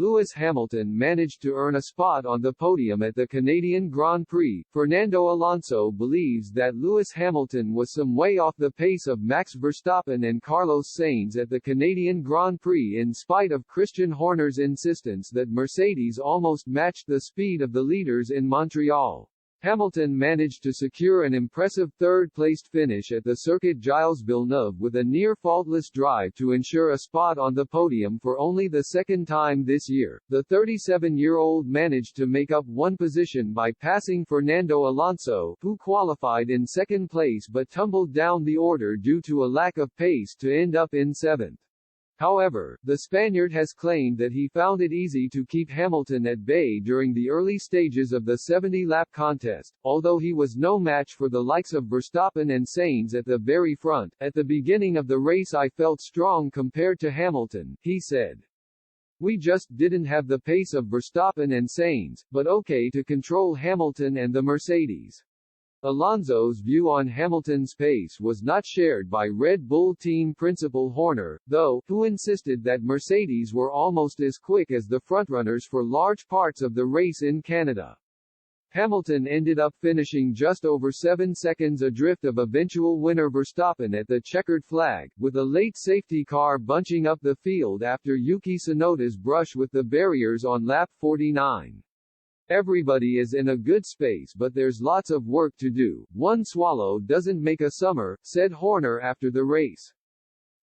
Lewis Hamilton managed to earn a spot on the podium at the Canadian Grand Prix. Fernando Alonso believes that Lewis Hamilton was some way off the pace of Max Verstappen and Carlos Sainz at the Canadian Grand Prix in spite of Christian H0rner's insistence that Mercedes almost matched the speed of the leaders in Montreal. Hamilton managed to secure an impressive third-placed finish at the Circuit Gilles Villeneuve with a near-faultless drive to ensure a spot on the podium for only the second time this year. The 37-year-old managed to make up one position by passing Fernando Alonso, who qualified in second place but tumbled down the order due to a lack of pace to end up in seventh. However, the Spaniard has claimed that he found it easy to keep Hamilton at bay during the early stages of the 70-lap contest, although he was no match for the likes of Verstappen and Sainz at the very front. At the beginning of the race I felt strong compared to Hamilton, he said. We just didn't have the pace of Verstappen and Sainz, but okay to control Hamilton and the Mercedes. Alonso's view on Hamilton's pace was not shared by Red Bull team principal H0rner, though, who insisted that Mercedes were almost as quick as the frontrunners for large parts of the race in Canada. Hamilton ended up finishing just over 7 seconds adrift of eventual winner Verstappen at the checkered flag, with a late safety car bunching up the field after Yuki Tsunoda's brush with the barriers on lap 49. Everybody is in a good space but there's lots of work to do. One swallow doesn't make a summer, said H0rner after the race.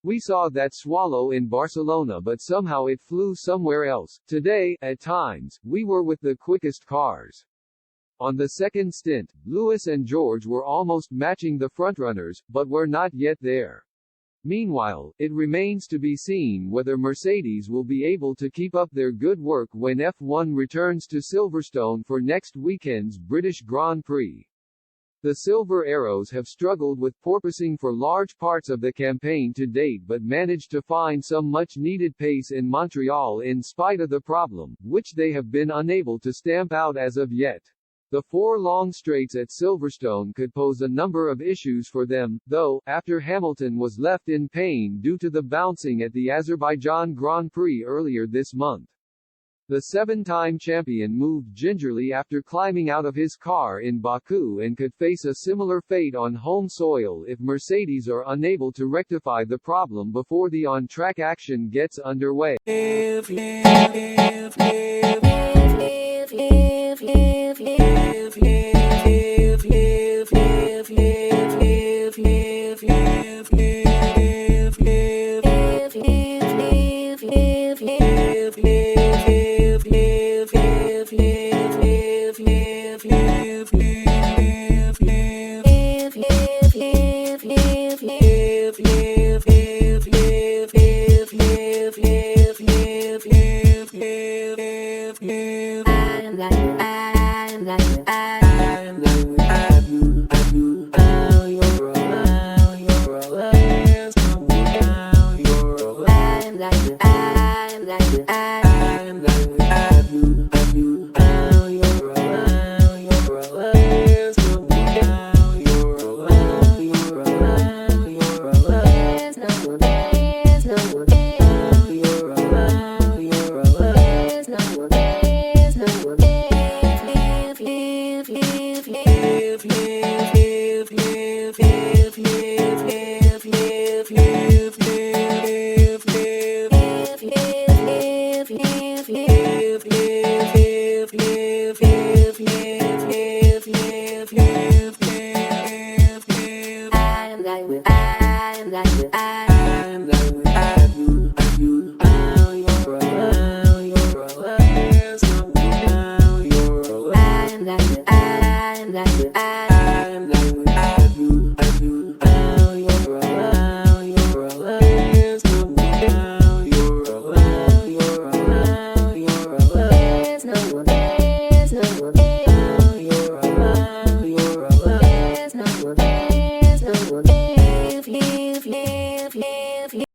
We saw that swallow in Barcelona but somehow it flew somewhere else. Today, at times, we were with the quickest cars. On the second stint, Lewis and George were almost matching the frontrunners, but were not yet there. Meanwhile, it remains to be seen whether Mercedes will be able to keep up their good work when F1 returns to Silverstone for next weekend's British Grand Prix. The Silver Arrows have struggled with porpoising for large parts of the campaign to date but managed to find some much-needed pace in Montreal in spite of the problem, which they have been unable to stamp out as of yet. The 4 long straights at Silverstone could pose a number of issues for them, though, after Hamilton was left in pain due to the bouncing at the Azerbaijan Grand Prix earlier this month. The 7-time champion moved gingerly after climbing out of his car in Baku and could face a similar fate on home soil if Mercedes are unable to rectify the problem before the on-track action gets underway. I